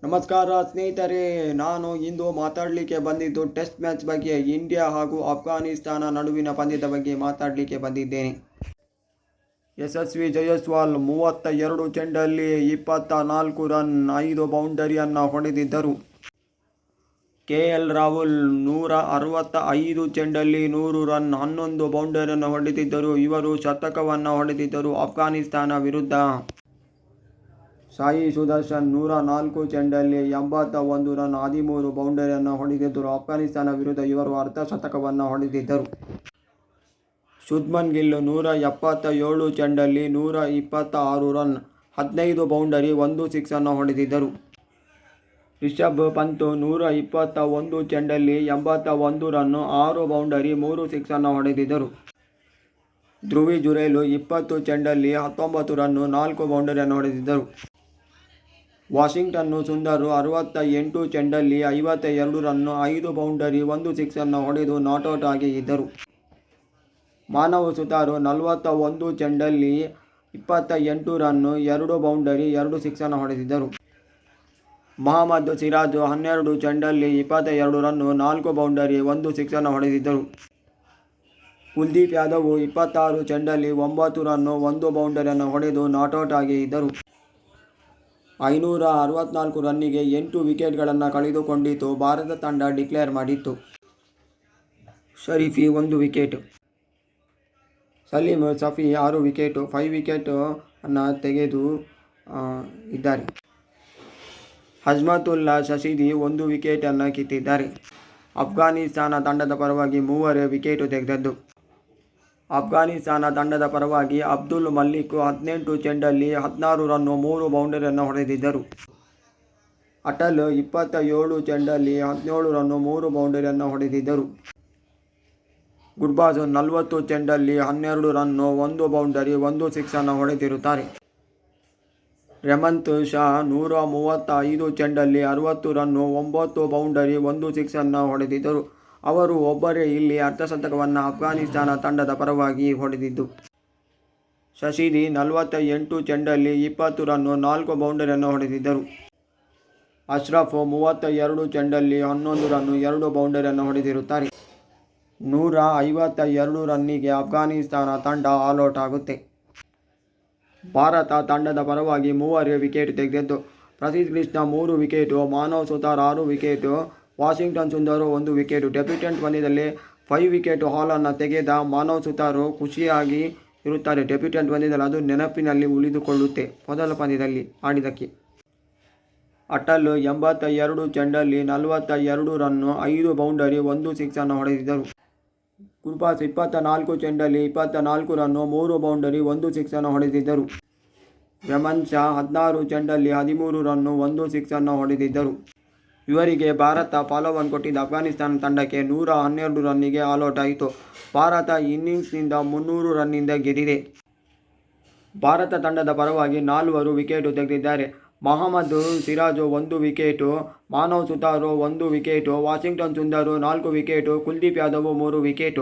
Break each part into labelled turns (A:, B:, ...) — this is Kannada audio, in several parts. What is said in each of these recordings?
A: ನಮಸ್ಕಾರ ಸ್ನೇಹಿತರೆ, ನಾನು ಇಂದು ಮಾತಾಡಲಿಕ್ಕೆ ಬಂದಿದ್ದು ಟೆಸ್ಟ್ ಮ್ಯಾಚ್ ಬಗ್ಗೆ, ಇಂಡಿಯಾ ಹಾಗೂ ಅಫ್ಘಾನಿಸ್ತಾನ ನಡುವಿನ ಪಂದ್ಯದ ಬಗ್ಗೆ ಮಾತಾಡಲಿಕ್ಕೆ ಬಂದಿದ್ದೇನೆ. ಯಶಸ್ವಿ ಜೈಸ್ವಾಲ್ 32 ಚೆಂಡಲ್ಲಿ 24 ರನ್, 5 ಬೌಂಡರಿಯನ್ನು ಹೊಡೆದಿದ್ದರು. KL ರಾಹುಲ್ 165 ಚೆಂಡಲ್ಲಿ 100 ರನ್, 11 ಬೌಂಡರಿಯನ್ನು ಹೊಡೆದಿದ್ದರು. ಇವರು ಶತಕವನ್ನು ಹೊಡೆದಿದ್ದರು ಅಫ್ಘಾನಿಸ್ತಾನ ವಿರುದ್ಧ. ಸಾಯಿ ಸುದರ್ಶನ್ 104 ಚೆಂಡಲ್ಲಿ 81 ರನ್, 13 ಬೌಂಡರಿಯನ್ನು ಹೊಡೆದಿದ್ದರು. ಅಫ್ಘಾನಿಸ್ತಾನ ವಿರುದ್ಧ ಇವರು ಅರ್ಧ ಶತಕವನ್ನು ಹೊಡೆದಿದ್ದರು. ಶುಭ್ಮನ್ ಗಿಲ್ 177 ಚೆಂಡಲ್ಲಿ 126 ರನ್, 15 ಬೌಂಡರಿ, 1 ಸಿಕ್ಸನ್ನು ಹೊಡೆದಿದ್ದರು. ರಿಷಭ್ ಪಂತ್ 121 ಚೆಂಡಲ್ಲಿ 81 ರನ್, 6 ಬೌಂಡರಿ, 3 ಸಿಕ್ಸನ್ನು ಹೊಡೆದಿದ್ದರು. ಧ್ರುವಿ ಜುರೇಲ್ 20 ಚೆಂಡಲ್ಲಿ 19 ರನ್, 4 ಬೌಂಡರಿಯನ್ನು ಹೊಡೆದಿದ್ದರು. ವಾಷಿಂಗ್ಟನ್ ಸುಂದರ್ 68 ಚೆಂಡಲ್ಲಿ 52 ರನ್, 5 ಬೌಂಡರಿ, 1 ಸಿಕ್ಸನ್ನು ಹೊಡೆದು ನಾಟ್ಔಟ್ ಆಗಿ ಇದ್ದರು. ಮಾನವ್ ಸುತಾರ್ 41 ಚೆಂಡಲ್ಲಿ 28 ರನ್, 2 ಬೌಂಡರಿ, 2 ಸಿಕ್ಸನ್ನು ಹೊಡೆದಿದ್ದರು. ಮೊಹಮ್ಮದ್ ಸಿರಾಜ್ 12 ಚೆಂಡಲ್ಲಿ 22 ರನ್, 4 ಬೌಂಡರಿ, 1 ಸಿಕ್ಸನ್ನು ಹೊಡೆದಿದ್ದರು. ಕುಲ್ದೀಪ್ ಯಾದವ್ 26 ಚೆಂಡಲ್ಲಿ 9 ರನ್, 1 ಬೌಂಡರಿಯನ್ನು ಹೊಡೆದು ನಾಟ್ಔಟ್ ಆಗಿ ಇದ್ದರು. 564 ರನ್ನಿಗೆ 8 ವಿಕೆಟ್ಗಳನ್ನು ಕಳೆದುಕೊಂಡಿತು ಭಾರತ ತಂಡ ಡಿಕ್ಲೇರ್ ಮಾಡಿತ್ತು. ಶರೀಫಿ 1 wicket, Salim Safi 6 wicket, 5 wicket ಅನ್ನು ತೆಗೆದು ಇದ್ದಾರೆ. ಅಜ್ಮತುಲ್ಲಾ ಶಶೀದಿ 1 ವಿಕೆಟನ್ನು ಕಿತ್ತಿದ್ದಾರೆ. ಅಫ್ಘಾನಿಸ್ತಾನ ತಂಡದ ಪರವಾಗಿ 3 ವಿಕೆಟ್ ತೆಗೆದದ್ದು. ಅಫ್ಘಾನಿಸ್ತಾನ ತಂಡದ ಪರವಾಗಿ ಅಬ್ದುಲ್ ಮಲ್ಲಿಕ್ 18 ಚೆಂಡಲ್ಲಿ 16 ರನ್, 3 ಬೌಂಡರಿಯನ್ನು ಹೊಡೆದಿದ್ದರು. ಅಟಲ್ 27 ಚೆಂಡಲ್ಲಿ 17 ರನ್, 3 ಬೌಂಡರಿಯನ್ನು ಹೊಡೆದಿದ್ದರು. ಗುರ್ಬಾಜ್ 40 ಚೆಂಡಲ್ಲಿ 12 ರನ್, 1 ಬೌಂಡರಿ, 1 ಸಿಕ್ಸನ್ನು ಹೊಡೆದಿರುತ್ತಾರೆ. ರೇಮಂತ್ ಶಾ 135 ಚೆಂಡಲ್ಲಿ 60 ರನ್, 9 ಬೌಂಡರಿ, 1 ಸಿಕ್ಸನ್ನು ಹೊಡೆದಿದ್ದರು. ಅವರು ಒಬ್ಬರೇ ಇಲ್ಲಿ ಅರ್ಧಶತಕವನ್ನು ಅಫ್ಘಾನಿಸ್ತಾನ ತಂಡದ ಪರವಾಗಿ ಹೊಡೆದಿದ್ದು. ಶಶೀದಿ 48 ಚೆಂಡಲ್ಲಿ 20 ರನ್, 4 ಬೌಂಡರಿಯನ್ನು ಹೊಡೆದಿದ್ದರು. ಅಶ್ರಫ್ 32 ಚೆಂಡಲ್ಲಿ 11 ರನ್, 2 ಬೌಂಡರಿಯನ್ನು ಹೊಡೆದಿರುತ್ತಾರೆ. 152 ರನ್ನಿಗೆ ಅಫ್ಘಾನಿಸ್ತಾನ ತಂಡ ಆಲ್ಔಟ್ ಆಗುತ್ತೆ. ಭಾರತ ತಂಡದ ಪರವಾಗಿ 3 ವಿಕೆಟ್ ತೆಗೆದದ್ದು. Prasidh Krishna 3 wicket, Manav Suthar 6 wicket, Washington Sundar 1 wicket. Debutant ಪಂದ್ಯದಲ್ಲಿ 5 ವಿಕೆಟ್ ಹಾಲನ್ನು ತೆಗೆದ ಮಾನವ್ ಸುತಾರ್ ಖುಷಿಯಾಗಿ ಇರುತ್ತಾರೆ. ಡೆಬ್ಯೂಟೆಂಟ್ ಪಂದ್ಯದಲ್ಲಿ ಅದು ನೆನಪಿನಲ್ಲಿ ಉಳಿದುಕೊಳ್ಳುತ್ತೆ ಮೊದಲ ಪಂದ್ಯದಲ್ಲಿ ಆಡಿದ್ದಕ್ಕೆ. ಅಟಲ್ 82 ಚೆಂಡಲ್ಲಿ 42 ರನ್, 5 ಬೌಂಡರಿ, 1 ಸಿಕ್ಸನ್ನು ಹೊಡೆದಿದ್ದರು. ಗುರ್ಬಾಜ್ 24 ಚೆಂಡಲ್ಲಿ 24 ರನ್, 3 ಬೌಂಡರಿ, 1 ಸಿಕ್ಸನ್ನು ಹೊಡೆದಿದ್ದರು. ರೇಮಂತ್ ಶಾ 16 ಚೆಂಡಲ್ಲಿ 13 ರನ್, 1 ಸಿಕ್ಸನ್ನು ಹೊಡೆದಿದ್ದರು. ಇವರಿಗೆ ಭಾರತ ಫಾಲೋಆನ್ ಕೊಟ್ಟಿದ್ದ ಅಫ್ಘಾನಿಸ್ತಾನ ತಂಡಕ್ಕೆ 112 ರನ್ನಿಗೆ ಆಲ್ಔಟ್ ಆಯಿತು. ಭಾರತ ಇನ್ನಿಂಗ್ಸ್ನಿಂದ 300 ರನ್ನಿಂದ ಗೆದ್ದಿದೆ. ಭಾರತ ತಂಡದ ಪರವಾಗಿ 4 ವಿಕೆಟ್ ತೆಗೆದಿದ್ದಾರೆ. Mohammed Siraj 1 wicket, Manav Suthar 1 wicket, Washington Sundar 4 wicket, Kuldeep Yadav 3 wicket.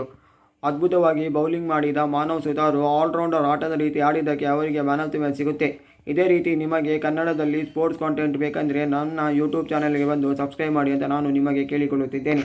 A: ಅದ್ಭುತವಾಗಿ ಬೌಲಿಂಗ್ ಮಾಡಿದ ಮಾನವ್ ಸುತಾರ್ ಆಲ್ರೌಂಡರ್ ಆಟದ ರೀತಿ ಆಡಿದ್ದಕ್ಕೆ ಅವರಿಗೆ ಮ್ಯಾನ್ ಆಫ್ ದಿ ಮ್ಯಾಚ್ ಸಿಗುತ್ತೆ. ಇದೇ ರೀತಿ ನಿಮಗೆ ಕನ್ನಡದಲ್ಲಿ ಸ್ಪೋರ್ಟ್ಸ್ ಕಾಂಟೆಂಟ್ ಬೇಕಂದರೆ ನನ್ನ ಯೂಟ್ಯೂಬ್ ಚಾನಲ್ಗೆ ಬಂದು ಸಬ್ಸ್ಕ್ರೈಬ್ ಮಾಡಿ ಅಂತ ನಾನು ನಿಮಗೆ ಕೇಳಿಕೊಳ್ಳುತ್ತಿದ್ದೇನೆ.